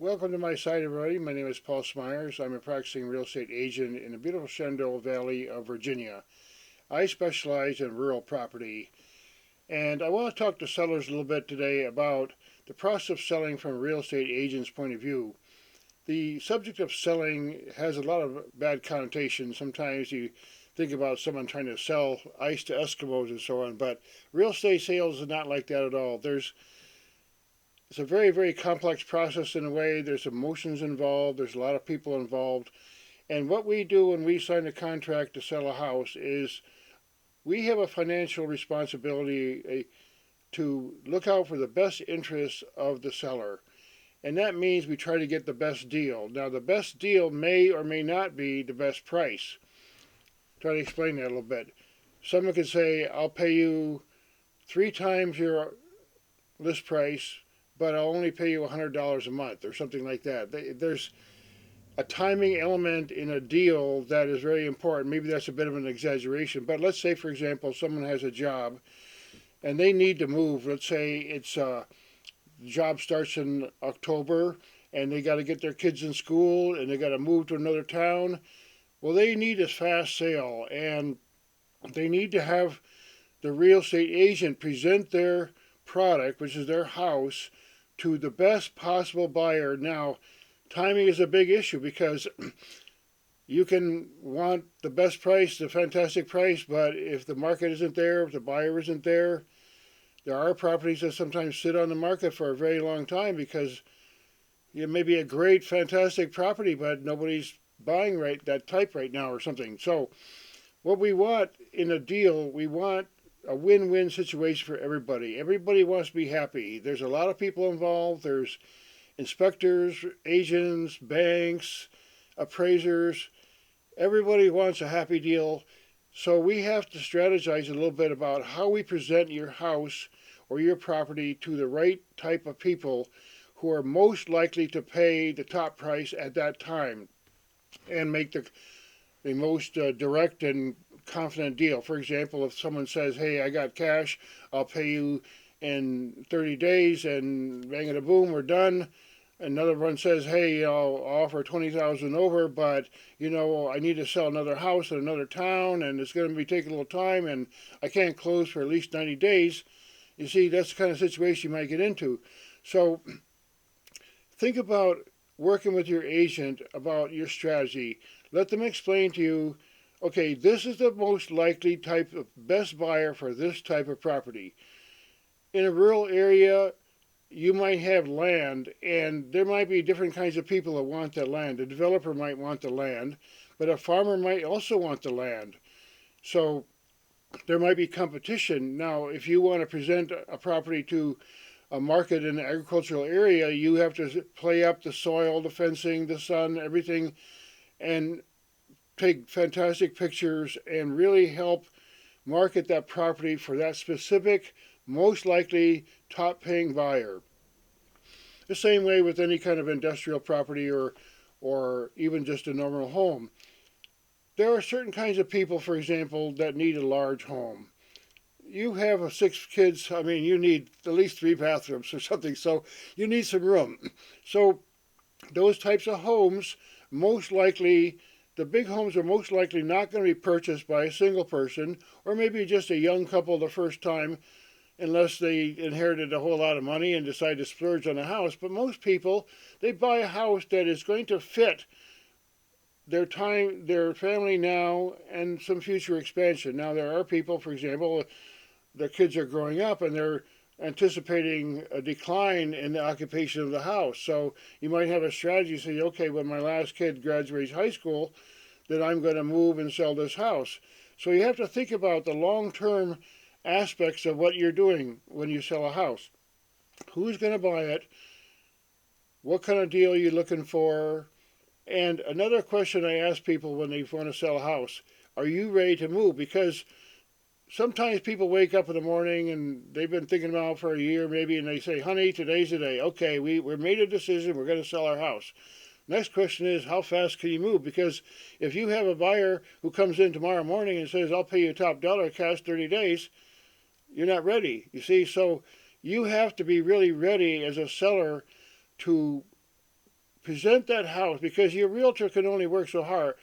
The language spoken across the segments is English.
Welcome to my site, everybody. My name is Paul Smyers. I'm a practicing real estate agent in the beautiful Shenandoah Valley of Virginia. I specialize in rural property, and I want to talk to sellers a little bit today about the process of selling from a real estate agent's point of view. The subject of selling has a lot of bad connotations. Sometimes you think about someone trying to sell ice to Eskimos and so on, but real estate sales is not like that at all. It's a very, very complex process in a way. There's emotions involved. There's a lot of people involved. And what we do when we sign a contract to sell a house is we have a financial responsibility to look out for the best interests of the seller. And that means we try to get the best deal. Now, the best deal may or may not be the best price. Try to explain that a little bit. Someone could say, I'll pay you 3 times your list price, but I'll only pay you $100 a month or something like that. There's a timing element in a deal that is very important. Maybe that's a bit of an exaggeration, but let's say, for example, someone has a job and they need to move. Let's say the job starts in October and they got to get their kids in school and they got to move to another town. Well, they need a fast sale and they need to have the real estate agent present their product, which is their house, to the best possible buyer. Now, timing is a big issue because you can want the best price, the fantastic price, but if the market isn't there, if the buyer isn't there, there are properties that sometimes sit on the market for a very long time because it may be a great, fantastic property, but nobody's buying that type right now or something. So what we want in a deal, we want a win-win situation for everybody. Everybody wants to be happy. There's a lot of people involved. There's inspectors, agents, banks, appraisers. Everybody wants a happy deal. So we have to strategize a little bit about how we present your house or your property to the right type of people who are most likely to pay the top price at that time and make the most direct and confident deal. For example, if someone says, hey, I got cash, I'll pay you in 30 days, and bang it a boom, we're done. Another one says, hey, I'll offer 20,000 over, but I need to sell another house in another town, and it's going to be taking a little time, and I can't close for at least 90 days. You see, that's the kind of situation you might get into. So think about working with your agent about your strategy. Let them explain to you, okay, this is the most likely type of best buyer for this type of property. In a rural area, you might have land, and there might be different kinds of people that want that land. A developer might want the land, but a farmer might also want the land. So there might be competition. Now, if you want to present a property to a market in an agricultural area, you have to play up the soil, the fencing, the sun, everything, and take fantastic pictures and really help market that property for that specific, most likely top paying buyer. The same way with any kind of industrial property or even just a normal home. There are certain kinds of people, for example, that need a large home. You have 6 kids, you need at least 3 bathrooms or something, so you need some room. So those types of homes, most likely, the big homes are most likely not going to be purchased by a single person or maybe just a young couple the first time unless they inherited a whole lot of money and decide to splurge on a house. But most people, they buy a house that is going to fit their time, their family now, and some future expansion. Now, there are people, for example, their kids are growing up and they're anticipating a decline in the occupation of the house. So you might have a strategy, say, okay, when my last kid graduates high school, then I'm going to move and sell this house. So you have to think about the long-term aspects of what you're doing when you sell a house. Who's going to buy it? What kind of deal are you looking for? And another question I ask people when they want to sell a house, are you ready to move? Because sometimes people wake up in the morning and they've been thinking about it for a year maybe, and they say, honey, today's the day. Okay, we're made a decision. We're going to sell our house. Next question is, how fast can you move? Because if you have a buyer who comes in tomorrow morning and says, I'll pay you top dollar cash 30 days, you're not ready. You see, so you have to be really ready as a seller to present that house, because your realtor can only work so hard.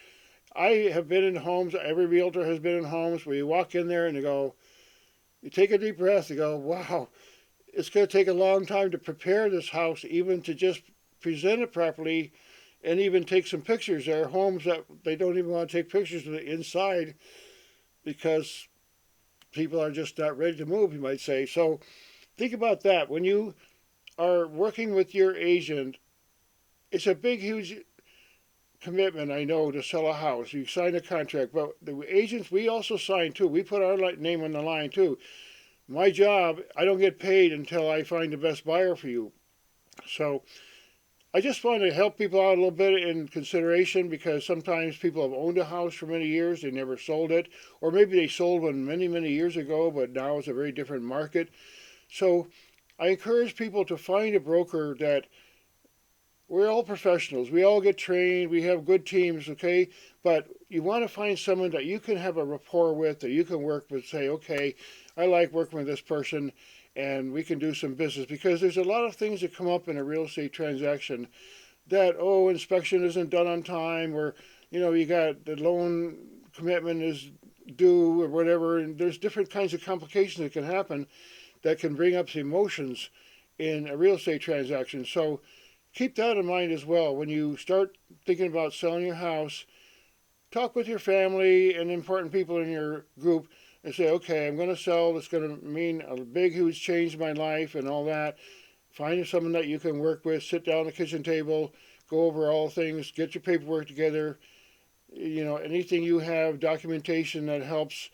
I have been in homes, every realtor has been in homes where you walk in there and you take a deep breath and go, wow, it's going to take a long time to prepare this house, even to just present it properly and even take some pictures. There are homes that they don't even want to take pictures of the inside because people are just not ready to move, you might say. So think about that. When you are working with your agent, it's a big, huge commitment, I know, to sell a house. You sign a contract, but the agents, we also sign too. We put our name on the line too. My job, I don't get paid until I find the best buyer for you. So I just want to help people out a little bit in consideration, because sometimes people have owned a house for many years, they never sold it, or maybe they sold one many, many years ago, but now it's a very different market. So I encourage people to find a broker that, we're all professionals. We all get trained. We have good teams, okay? But you want to find someone that you can have a rapport with, that you can work with, say, okay, I like working with this person and we can do some business. Because there's a lot of things that come up in a real estate transaction that, oh, inspection isn't done on time, or, you got the loan commitment is due or whatever. And there's different kinds of complications that can happen that can bring up emotions in a real estate transaction. So keep that in mind as well. When you start thinking about selling your house, talk with your family and important people in your group and say, okay, I'm going to sell. It's going to mean a big, huge change in my life and all that. Find someone that you can work with, sit down at the kitchen table, go over all things, get your paperwork together. Anything you have, documentation that helps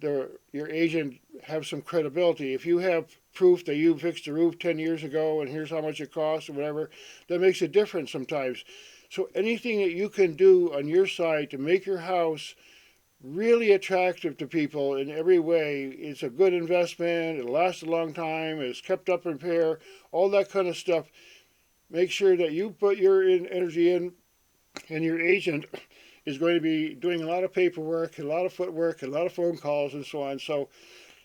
your agent have some credibility. If you have proof that you fixed the roof 10 years ago and here's how much it costs or whatever, that makes a difference sometimes. So anything that you can do on your side to make your house really attractive to people in every way, it's a good investment, it'll last a long time, it's kept up in repair, all that kind of stuff. Make sure that you put your energy in, and your agent is going to be doing a lot of paperwork, a lot of footwork, a lot of phone calls, and so on. So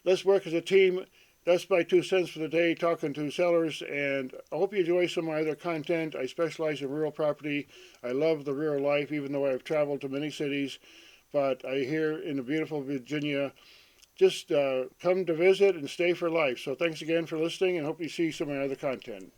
let's work as a team. That's my 2 cents for the day, talking to sellers. And I hope you enjoy some of my other content. I specialize in rural property. I love the rural life, even though I've traveled to many cities. But I here in the beautiful Virginia, just come to visit and stay for life. So thanks again for listening, and hope you see some of my other content.